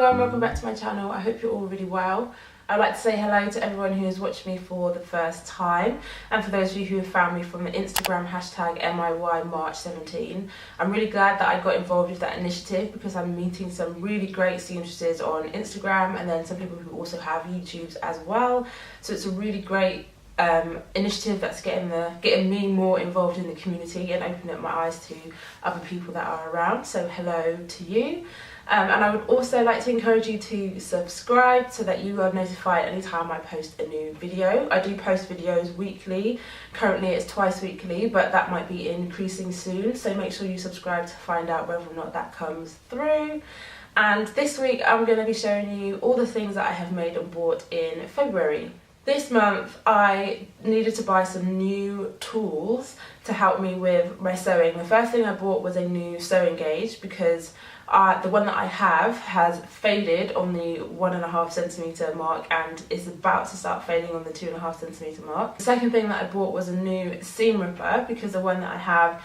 everyone, welcome back to my channel. I hope you're all really well. I'd like to say hello to everyone who has watched me for the first time, and for those of you who have found me from the Instagram hashtag #MIYMarch17. I'm really glad that I got involved with that initiative because I'm meeting some really great seamstresses on Instagram and then some people who also have YouTubes as well. So it's a really great initiative that's getting me more involved in the community and opening up my eyes to other people that are around. So hello to you. And I would also like to encourage you to subscribe so that you are notified anytime I post a new video. I do post videos weekly. Currently it's twice weekly, but that might be increasing soon. So make sure you subscribe to find out whether or not that comes through. And this week I'm going to be showing you all the things that I have made and bought in February. This month I needed to buy some new tools to help me with my sewing. The first thing I bought was a new sewing gauge because the one that I have has faded on the 1.5 centimetre mark and is about to start fading on the 2.5 centimetre mark. The second thing that I bought was a new seam ripper because the one that I have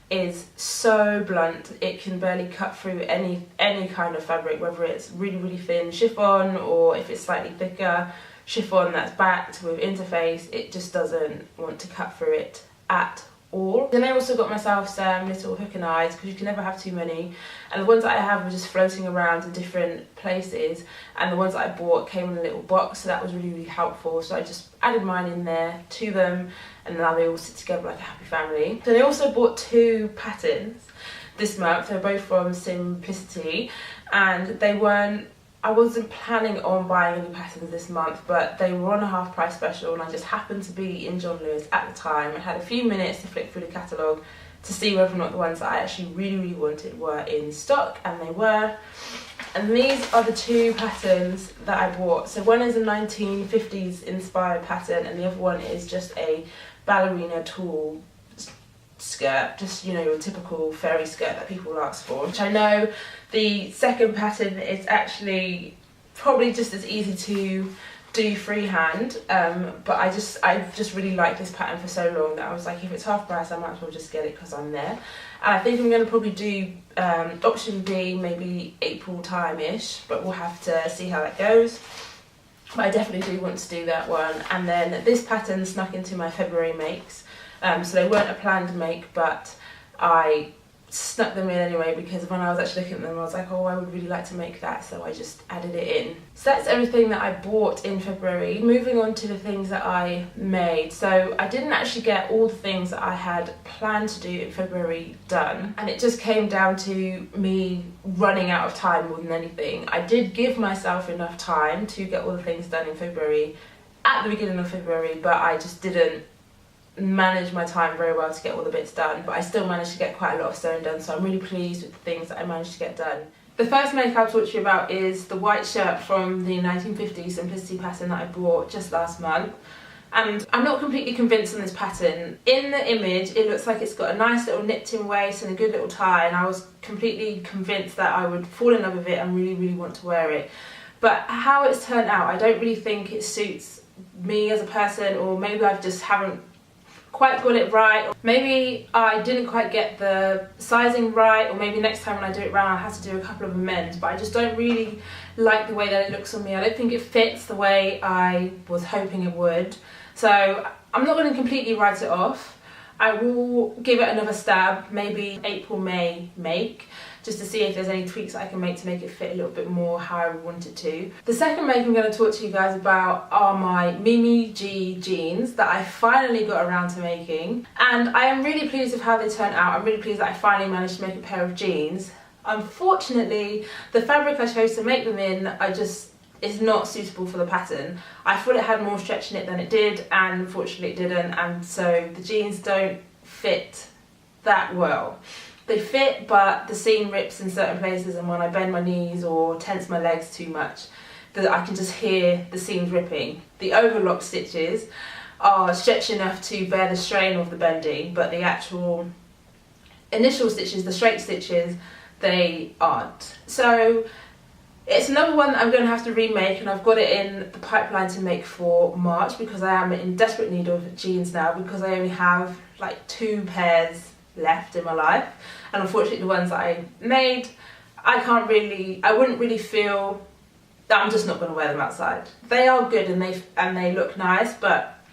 is so blunt it can barely cut through any kind of fabric, whether it's really thin chiffon or if it's slightly thicker chiffon that's backed with interface. It just doesn't want to cut through it at all. Then I also got myself some little hook and eyes because you can never have too many, and the ones that I have were just floating around in different places, and the ones that I bought came in a little box, so that was really helpful. So I just added mine in there to them and now they all sit together like a happy family. Then I also bought two patterns this month. They're both from Simplicity and I wasn't planning on buying any patterns this month, but they were on a half price special and I just happened to be in John Lewis at the time. I had a few minutes to flick through the catalogue to see whether or not the ones that I actually really wanted were in stock, and they were. And these are the two patterns that I bought. So one is a 1950s inspired pattern and the other one is just a ballerina tulle skirt, just, you know, your typical fairy skirt that people ask for, which I know the second pattern is actually probably just as easy to do freehand, but I've just really liked this pattern for so long that I was like, if it's half price I might as well just get it because I'm there. And I think I'm going to probably do option B maybe April time-ish, but we'll have to see how that goes. But I definitely do want to do that one. And then this pattern snuck into my February makes. So they weren't a planned make, but I snuck them in anyway because when I was actually looking at them I was like, oh, I would really like to make that, so I just added it in. So that's everything that I bought in February. Moving on to the things that I made. So I didn't actually get all the things that I had planned to do in February done, and it just came down to me running out of time more than anything. I did give myself enough time to get all the things done in February at the beginning of February, but I just didn't manage my time very well to get all the bits done, but I still managed to get quite a lot of sewing done, so I'm really pleased with the things that I managed to get done. The first make I'll talk to you about is the white shirt from the 1950s Simplicity pattern that I bought just last month, and I'm not completely convinced on this pattern. In the image it looks like it's got a nice little nipped in waist and a good little tie, and I was completely convinced that I would fall in love with it and really want to wear it, but how it's turned out I don't really think it suits me as a person, or maybe I just haven't quite got it right, or maybe I didn't quite get the sizing right, or maybe next time when I do it round I'll have to do a couple of amends, but I just don't really like the way that it looks on me. I don't think it fits the way I was hoping it would, so I'm not going to completely write it off. I will give it another stab, maybe April-May make, just to see if there's any tweaks I can make to make it fit a little bit more how I want it to. The second make I'm going to talk to you guys about are my Mimi G jeans that I finally got around to making, and I am really pleased with how they turned out. I'm really pleased that I finally managed to make a pair of jeans. Unfortunately, the fabric I chose to make them in is not suitable for the pattern. I thought it had more stretch in it than it did, and unfortunately it didn't, and so the jeans don't fit that well. They fit, but the seam rips in certain places, and when I bend my knees or tense my legs too much, I can just hear the seams ripping. The overlock stitches are stretched enough to bear the strain of the bending, but the actual initial stitches, the straight stitches, they aren't. So it's another one that I'm going to have to remake, and I've got it in the pipeline to make for March because I am in desperate need of jeans now, because I only have like 2 pairs left in my life, and unfortunately the ones that I made I wouldn't really feel I'm just not going to wear them outside. They are good and they look nice, but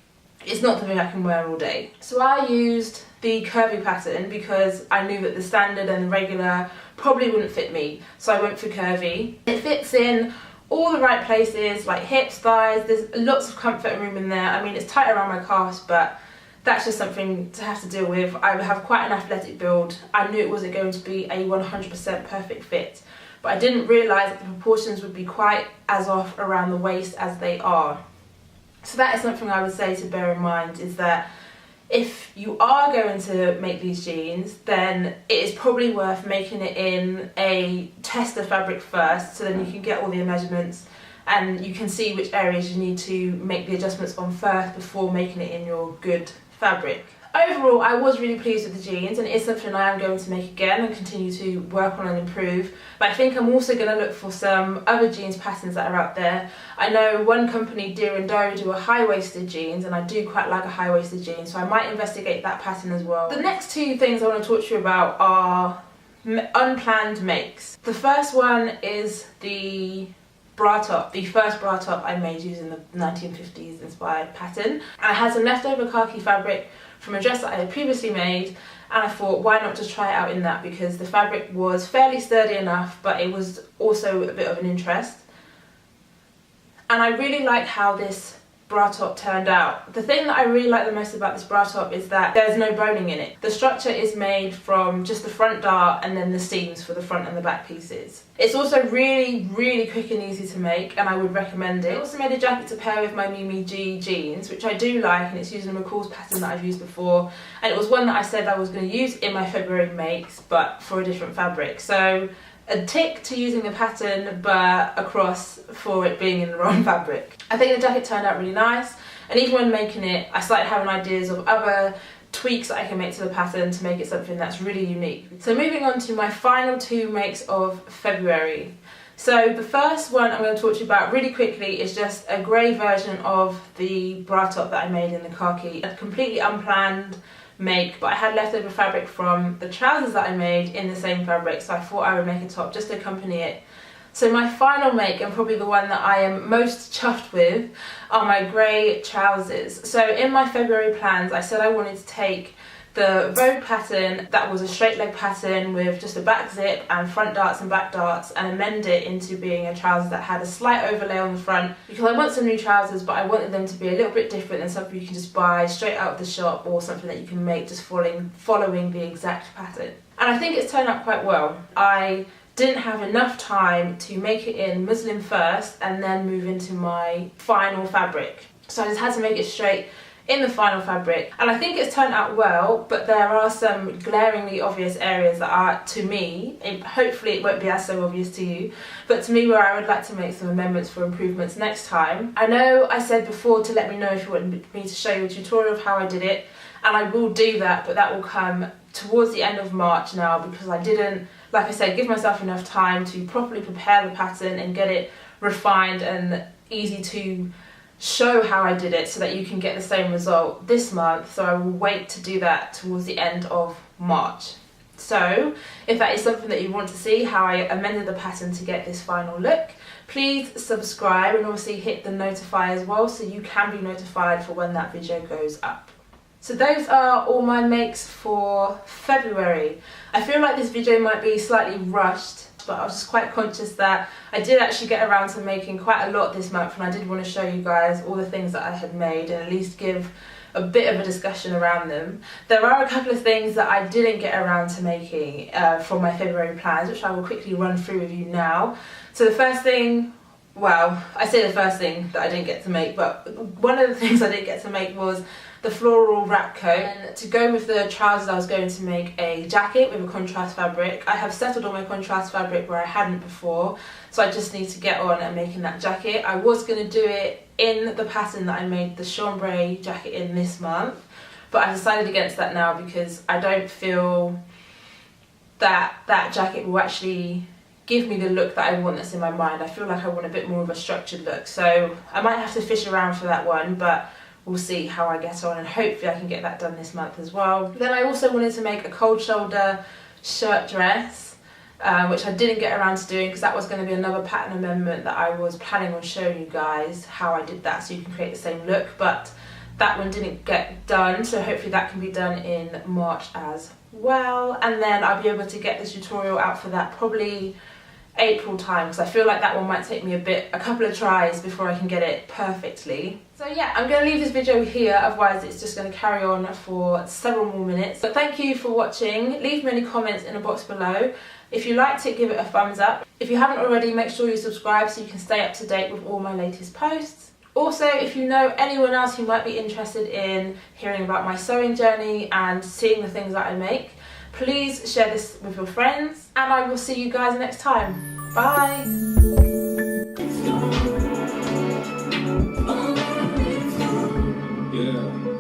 it's not something I can wear all day. So I used the curvy pattern because I knew that the standard and the regular probably wouldn't fit me, so I went for curvy. It fits in all the right places, like hips, thighs. There's lots of comfort and room in there. I mean, it's tight around my calves, but that's just something to have to deal with. I have quite an athletic build. I knew it wasn't going to be a 100% perfect fit, but I didn't realise that the proportions would be quite as off around the waist as they are. So that is something I would say to bear in mind, is that if you are going to make these jeans, then it is probably worth making it in a tester fabric first, so then you can get all the measurements and you can see which areas you need to make the adjustments on first before making it in your good fabric. Overall, I was really pleased with the jeans, and it is something I am going to make again and continue to work on and improve. But I think I'm also going to look for some other jeans patterns that are out there. I know one company, Deer and Doe, do a high-waisted jeans, and I do quite like a high-waisted jean, so I might investigate that pattern as well. The next two things I want to talk to you about are unplanned makes. The first one is the bra top, the first bra top I made using the 1950s inspired pattern. And I had some leftover khaki fabric from a dress that I had previously made, and I thought, why not just try it out in that, because the fabric was fairly sturdy enough, but it was also a bit of an interest. And I really like how this bra top turned out. The thing that I really like the most about this bra top is that there's no boning in it. The structure is made from just the front dart and then the seams for the front and the back pieces. It's also really quick and easy to make, and I would recommend it. I also made a jacket to pair with my Mimi G jeans, which I do like, and it's using McCall's pattern that I've used before, and it was one that I said I was going to use in my February makes, but for a different fabric. So a tick to using the pattern, but a cross for it being in the wrong fabric. I think the jacket turned out really nice, and even when making it, I started having ideas of other tweaks that I can make to the pattern to make it something that's really unique. So moving on to my final two makes of February. So the first one I'm going to talk to you about really quickly is just a grey version of the bra top that I made in the khaki. A completely unplanned make, but I had leftover fabric from the trousers that I made in the same fabric, so I thought I would make a top just to accompany it. So my final make, and probably the one that I am most chuffed with, are my grey trousers. So in my February plans, I said I wanted to take the Vogue pattern that was a straight leg pattern with just a back zip and front darts and back darts, and amend it into being a trouser that had a slight overlay on the front, because I want some new trousers, but I wanted them to be a little bit different than something you can just buy straight out of the shop, or something that you can make just following the exact pattern. And I think it's turned out quite well. I didn't have enough time to make it in muslin first and then move into my final fabric, so I just had to make it straight in the final fabric, and I think it's turned out well, but there are some glaringly obvious areas that are, to me, hopefully it won't be as so obvious to you, but to me, where I would like to make some amendments for improvements next time. I know I said before to let me know if you want me to show you a tutorial of how I did it, and I will do that, but that will come towards the end of March now, because I didn't, like I said, give myself enough time to properly prepare the pattern and get it refined and easy to show how I did it, so that you can get the same result this month. So I will wait to do that towards the end of March. So if that is something that you want to see, how I amended the pattern to get this final look, please subscribe and obviously hit the notify as well, so you can be notified for when that video goes up. So those are all my makes for February. I feel like this video might be slightly rushed, but I was just quite conscious that I did actually get around to making quite a lot this month, and I did want to show you guys all the things that I had made and at least give a bit of a discussion around them. There are a couple of things that I didn't get around to making from my February plans, which I will quickly run through with you now. So the first thing, well, I say the first thing that I didn't get to make, but one of the things I didn't get to make was the floral wrap coat. And to go with the trousers, I was going to make a jacket with a contrast fabric. I have settled on my contrast fabric where I hadn't before, so I just need to get on and making that jacket. I was going to do it in the pattern that I made the chambray jacket in this month, but I decided against that now because I don't feel that that jacket will actually give me the look that I want that's in my mind. I feel like I want a bit more of a structured look, so I might have to fish around for that one, but we'll see how I get on, and hopefully I can get that done this month as well. Then I also wanted to make a cold shoulder shirt dress. which I didn't get around to doing because that was going to be another pattern amendment that I was planning on showing you guys how I did that so you can create the same look, but that one didn't get done, so hopefully that can be done in March as well. And then I'll be able to get this tutorial out for that probably April time, because I feel like that one might take me a couple of tries before I can get it perfectly. So yeah, I'm going to leave this video here, otherwise it's just going to carry on for several more minutes. But thank you for watching. Leave me any comments in the box below. If you liked it, give it a thumbs up. If you haven't already, make sure you subscribe so you can stay up to date with all my latest posts. Also, if you know anyone else who might be interested in hearing about my sewing journey and seeing the things that I make, please share this with your friends, and I will see you guys next time. Bye! Yeah.